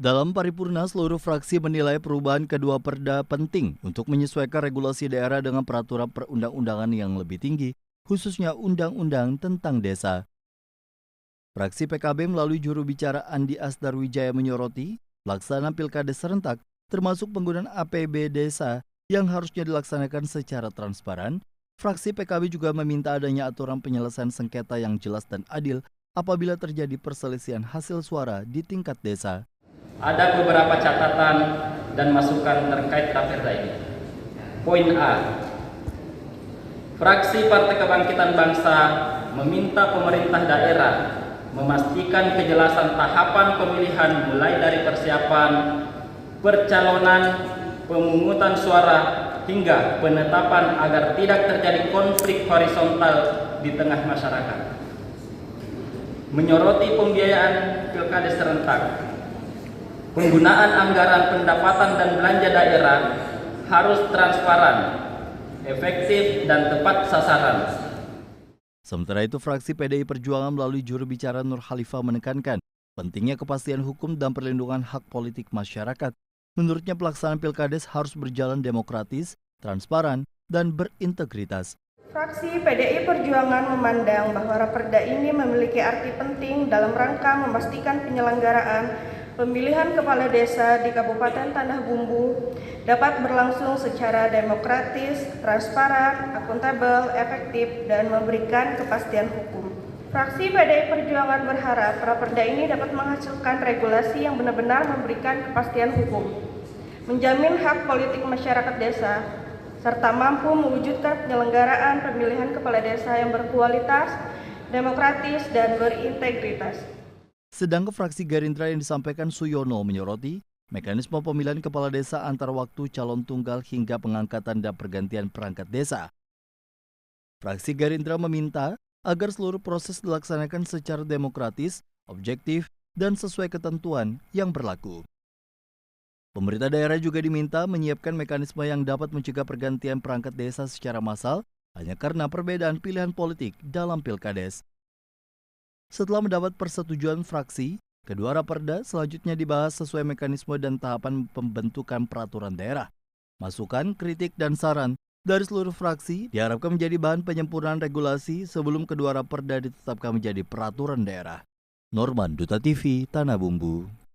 Dalam paripurna, seluruh fraksi menilai perubahan kedua perda penting untuk menyesuaikan regulasi daerah dengan peraturan perundang-undangan yang lebih tinggi, khususnya Undang-Undang tentang Desa. Fraksi PKB melalui juru bicara Andi Asdarwijaya menyoroti, pelaksanaan pilkada serentak, termasuk penggunaan APB desa yang harusnya dilaksanakan secara transparan. Fraksi PKB juga meminta adanya aturan penyelesaian sengketa yang jelas dan adil apabila terjadi perselisihan hasil suara di tingkat desa. Ada beberapa catatan dan masukan terkait Raperda ini. Poin A. Fraksi Partai Kebangkitan Bangsa meminta pemerintah daerah memastikan kejelasan tahapan pemilihan mulai dari persiapan, percalonan, pemungutan suara, hingga penetapan agar tidak terjadi konflik horizontal di tengah masyarakat. Menyoroti pembiayaan pilkada serentak, penggunaan anggaran pendapatan dan belanja daerah harus transparan, efektif, dan tepat sasaran. Sementara itu, fraksi PDI Perjuangan melalui juru bicara Nur Khalifah menekankan pentingnya kepastian hukum dan perlindungan hak politik masyarakat. Menurutnya, pelaksanaan pilkades harus berjalan demokratis, transparan, dan berintegritas. Fraksi PDI Perjuangan memandang bahwa Raperda ini memiliki arti penting dalam rangka memastikan penyelenggaraan pemilihan kepala desa di Kabupaten Tanah Bumbu dapat berlangsung secara demokratis, transparan, akuntabel, efektif, dan memberikan kepastian hukum. Fraksi PDI Perjuangan berharap Raperda ini dapat menghasilkan regulasi yang benar-benar memberikan kepastian hukum, menjamin hak politik masyarakat desa, serta mampu mewujudkan penyelenggaraan pemilihan kepala desa yang berkualitas, demokratis, dan berintegritas. Sedangkan fraksi Gerindra yang disampaikan Suyono menyoroti mekanisme pemilihan kepala desa antar waktu calon tunggal hingga pengangkatan dan pergantian perangkat desa. Fraksi Gerindra meminta agar seluruh proses dilaksanakan secara demokratis, objektif, dan sesuai ketentuan yang berlaku. Pemerintah daerah juga diminta menyiapkan mekanisme yang dapat mencegah pergantian perangkat desa secara massal hanya karena perbedaan pilihan politik dalam pilkades. Setelah mendapat persetujuan fraksi, kedua raperda selanjutnya dibahas sesuai mekanisme dan tahapan pembentukan peraturan daerah. Masukan, kritik, dan saran dari seluruh fraksi diharapkan menjadi bahan penyempurnaan regulasi sebelum kedua raperda ditetapkan menjadi peraturan daerah. Norman, Duta TV, Tanah Bumbu.